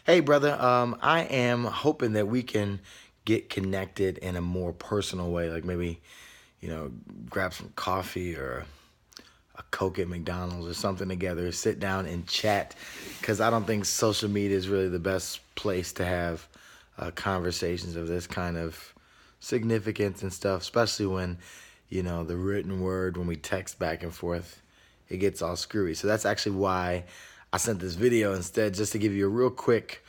Hey, brother. I am hoping that we can get connected in a more personal way, like maybe, grab some coffee or a Coke at McDonald's or something together, sit down and chat, because I don't think social media is really the best place to have conversations of this kind of significance and stuff, especially when, the written word, when we text back and forth, it gets all screwy. So that's actually why I sent this video instead, just to give you a real quick,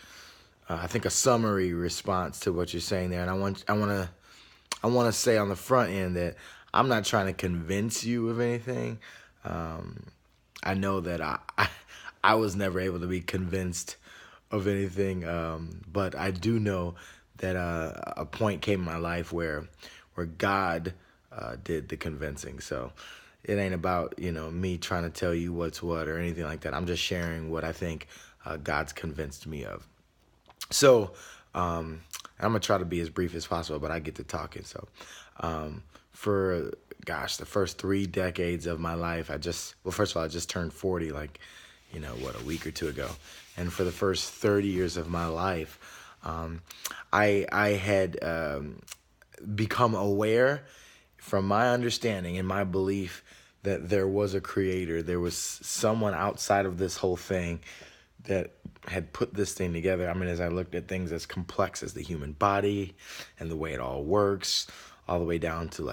I think a summary response to what you're saying there. And I want to say on the front end that I'm not trying to convince you of anything. Um, I know that I was never able to be convinced of anything, but I do know that a point came in my life where God did the convincing. So it ain't about me trying to tell you what's what or anything like that. I'm just sharing what I think God's convinced me of. So I'm gonna try to be as brief as possible, but I get to talking. So for the first 3 decades of my life, first of all, I just turned 40, like a week or two ago, and for the first 30 years of my life, I had become aware, from my understanding and my belief, that there was a creator. There was someone outside of this whole thing that had put this thing together. I mean, as I looked at things as complex as the human body and the way it all works, all the way down to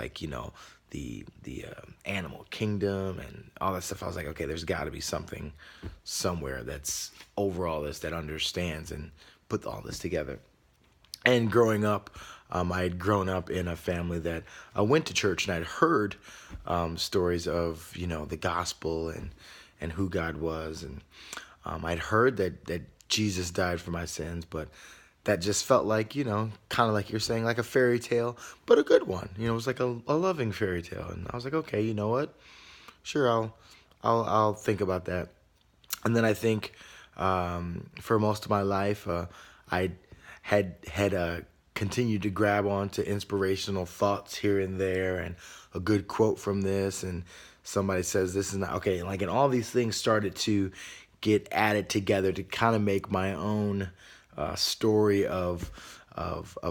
the animal kingdom and all that stuff, I was like, okay, there's got to be something somewhere that's over all this, that understands and put all this together. And growing up, I had grown up in a family that went to church, and I'd heard stories of the gospel and who God was, and I'd heard that Jesus died for my sins, but that just felt like kind of like you're saying, like a fairy tale, but a good one. It was like a loving fairy tale, and I was like, okay, you know what? Sure, I'll think about that. And then I think for most of my life, I had continued to grab on to inspirational thoughts here and there, and a good quote from this, and somebody says this is not okay. And all these things started to get added together to kind of make my own story of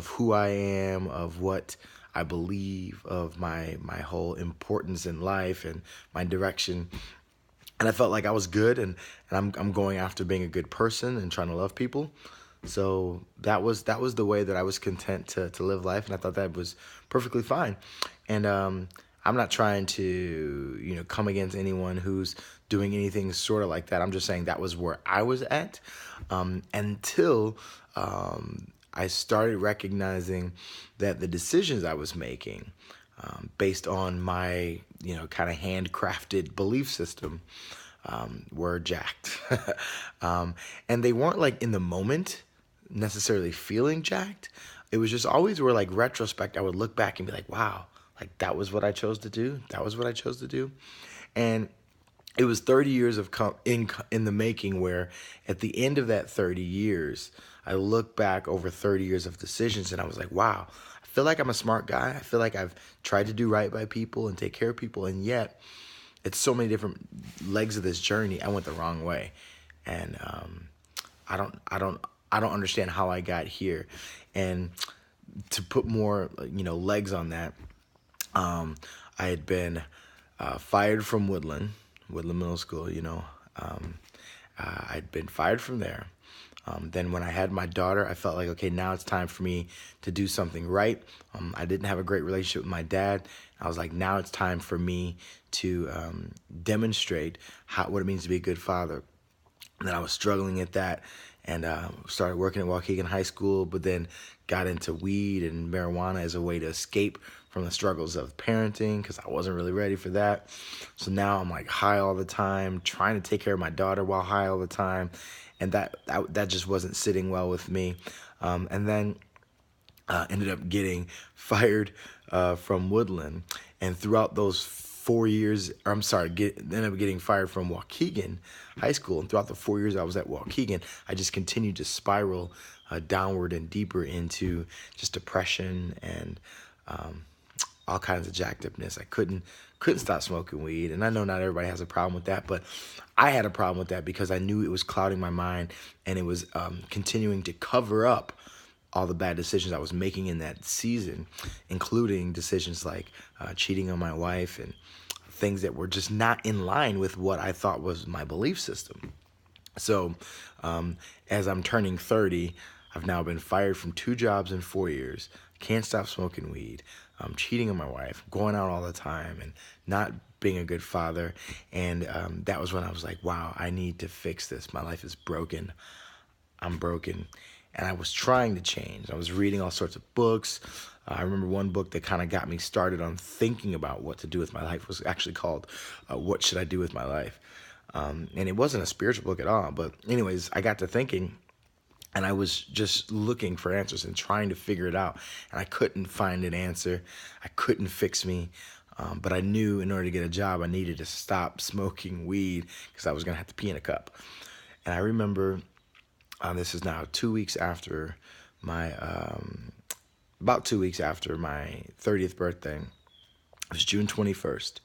who I am, of what I believe, of my whole importance in life and my direction. And I felt like I was good, and I'm going after being a good person and trying to love people. So that was the way that I was content to live life, and I thought that was perfectly fine. And I'm not trying to come against anyone who's doing anything sort of like that. I'm just saying that was where I was at, until I started recognizing that the decisions I was making, based on my kind of handcrafted belief system, were jacked. And they weren't like in the moment necessarily feeling jacked. It was just always where, like, retrospect, I would look back and be like, wow, like that was what I chose to do. That was what I chose to do. And it was 30 years of in the making, where at the end of that 30 years, I look back over 30 years of decisions, and I was like, wow, I feel like I'm a smart guy. I feel like I've tried to do right by people and take care of people, and yet it's so many different legs of this journey. I went the wrong way, and I don't understand how I got here. And to put more legs on that, I had been fired from Woodland Middle School. I'd been fired from there. Then when I had my daughter, I felt like, okay, now it's time for me to do something right. I didn't have a great relationship with my dad. I was like, now it's time for me to demonstrate what it means to be a good father. And then I was struggling at that, and started working at Waukegan High School, but then got into weed and marijuana as a way to escape from the struggles of parenting, because I wasn't really ready for that. So now I'm like high all the time, trying to take care of my daughter while high all the time, and that just wasn't sitting well with me. And then ended up getting fired from Woodland, and throughout those 4 years, or I'm sorry, ended up getting fired from Waukegan High School, and throughout the 4 years I was at Waukegan, I just continued to spiral downward and deeper into just depression and all kinds of jacked upness. I couldn't couldn't stop smoking weed. And I know not everybody has a problem with that, but I had a problem with that because I knew it was clouding my mind, and it was continuing to cover up all the bad decisions I was making in that season, including decisions like cheating on my wife and things that were just not in line with what I thought was my belief system. So as I'm turning 30, I've now been fired from 2 jobs in 4 years. Can't stop smoking weed. I'm cheating on my wife, going out all the time, and not being a good father. And that was when I was like, wow, I need to fix this. My life is broken. I'm broken. And I was trying to change. I was reading all sorts of books. I remember one book that kind of got me started on thinking about what to do with my life was actually called What Should I Do With My Life? And it wasn't a spiritual book at all. But anyways, I got to thinking, and I was just looking for answers and trying to figure it out. And I couldn't find an answer. I couldn't fix me. But I knew in order to get a job, I needed to stop smoking weed because I was going to have to pee in a cup. And I remember this is now 2 weeks after my, about 2 weeks after my 30th birthday. It was June 21st,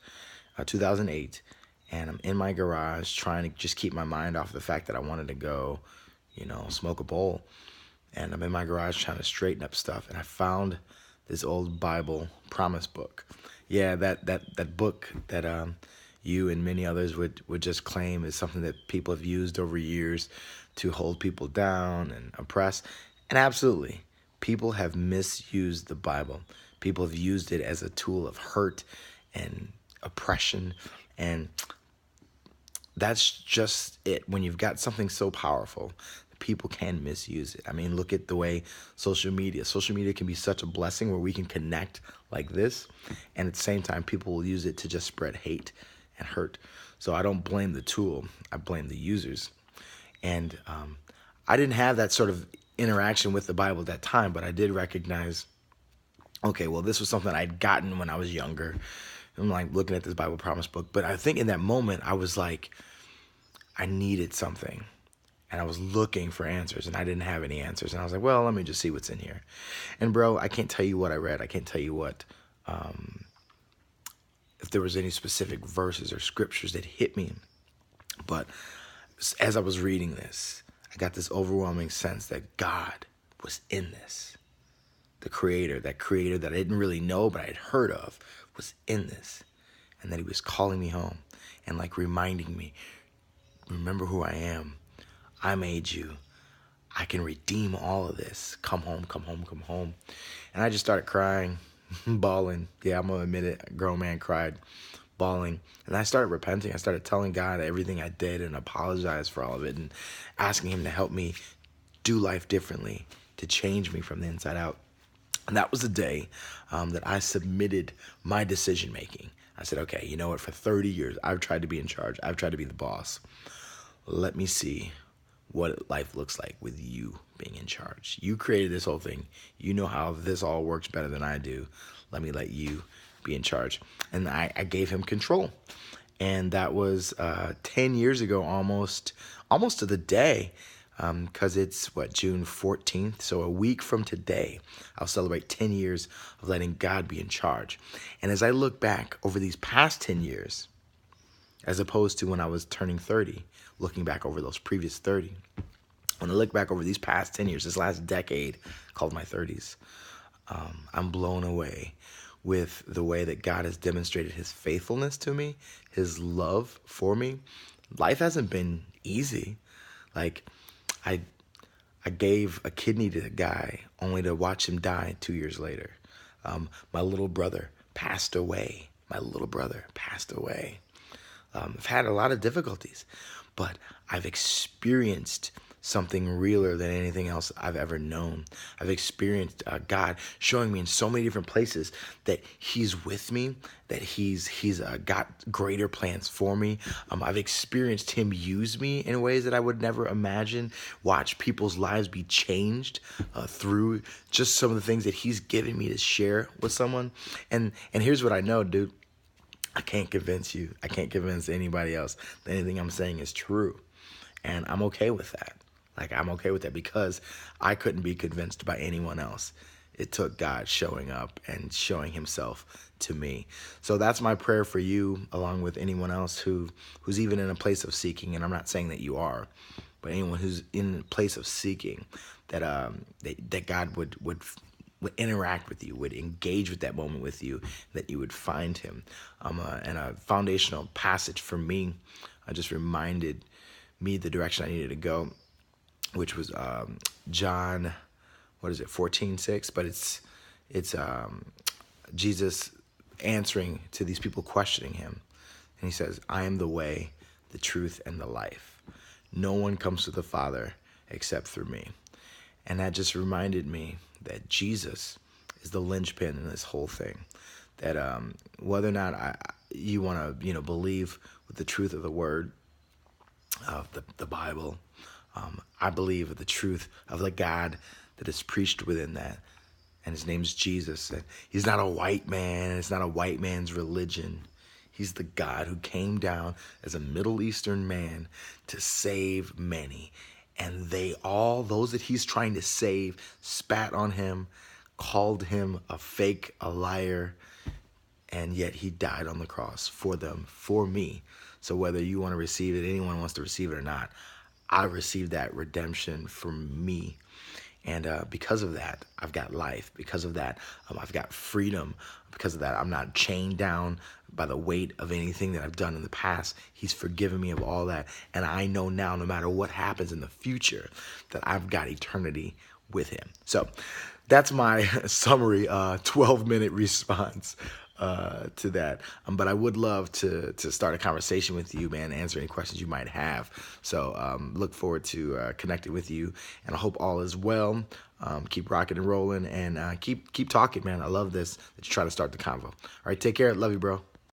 2008. And I'm in my garage trying to just keep my mind off the fact that I wanted to go, smoke a bowl. And I'm in my garage trying to straighten up stuff. And I found this old Bible promise book. Yeah, that book that you and many others would just claim is something that people have used over years to hold people down and oppress. And absolutely, people have misused the Bible. People have used it as a tool of hurt and oppression. And that's just it. When you've got something so powerful, people can misuse it. I mean, look at the way social media can be such a blessing where we can connect like this. And at the same time, people will use it to just spread hate and hurt. So I don't blame the tool. I blame the users. And I didn't have that sort of interaction with the Bible at that time, but I did recognize, okay, well, this was something I'd gotten when I was younger. I'm like looking at this Bible promise book. But I think in that moment, I was like, I needed something. And I was looking for answers, and I didn't have any answers. And I was like, well, let me just see what's in here. And bro, I can't tell you what I read. I can't tell you what, if there was any specific verses or scriptures that hit me. But as I was reading this, I got this overwhelming sense that God was in this. The creator that I didn't really know, but I had heard of, was in this. And that he was calling me home and like reminding me, remember who I am. I made you. I can redeem all of this. Come home, come home, come home. And I just started crying, bawling. Yeah, I'm going to admit it. A grown man cried, bawling. And I started repenting. I started telling God everything I did and apologized for all of it and asking him to help me do life differently, to change me from the inside out. And that was the day that I submitted my decision making. I said, okay, you know what? For 30 years, I've tried to be in charge. I've tried to be the boss. Let me see what life looks like with you being in charge. You created this whole thing. You know how this all works better than I do. Let me let you be in charge. And I gave him control. And that was 10 years ago, almost to the day, because it's, June 14th? So a week from today, I'll celebrate 10 years of letting God be in charge. And as I look back over these past 10 years, as opposed to when I was turning 30, looking back over those previous 30. When I look back over these past 10 years, this last decade called my 30s, I'm blown away with the way that God has demonstrated his faithfulness to me, his love for me. Life hasn't been easy. Like, I gave a kidney to a guy only to watch him die 2 years later. My little brother passed away. I've had a lot of difficulties, but I've experienced something realer than anything else I've ever known. I've experienced God showing me in so many different places that he's with me, that he's got greater plans for me. I've experienced him use me in ways that I would never imagine, watch people's lives be changed through just some of the things that he's given me to share with someone. And here's what I know, dude. I can't convince you. I can't convince anybody else that anything I'm saying is true. And I'm okay with that. I'm okay with that because I couldn't be convinced by anyone else. it took God showing up and showing himself to me. So that's my prayer for you, along with anyone else who's even in a place of seeking. And I'm not saying that you are, but anyone who's in a place of seeking, that that God would interact with you, would engage with that moment with you, that you would find him. And a foundational passage for me just reminded me the direction I needed to go, which was John, what is it, 14:6? But it's Jesus answering to these people questioning him. And he says, I am the way, the truth, and the life. No one comes to the Father except through me. And that just reminded me that Jesus is the linchpin in this whole thing. That whether or not you want to believe with the truth of the Word of the Bible, I believe with the truth of the God that is preached within that. And his name's Jesus. And he's not a white man. It's not a white man's religion. He's the God who came down as a Middle Eastern man to save many. And those that he's trying to save, spat on him, called him a fake, a liar, and yet he died on the cross for them, for me. So whether you want to receive it, anyone wants to receive it or not, I received that redemption for me. And because of that, I've got life. Because of that, I've got freedom. Because of that, I'm not chained down by the weight of anything that I've done in the past. He's forgiven me of all that. And I know now, no matter what happens in the future, that I've got eternity with him. So that's my summary 12-minute response to that. But I would love to start a conversation with you, man, answer any questions you might have. So look forward to connecting with you, and I hope all is well. Keep rocking and rolling, and keep talking, man. I love this, that you try to start the convo. All right, take care. Love you, bro.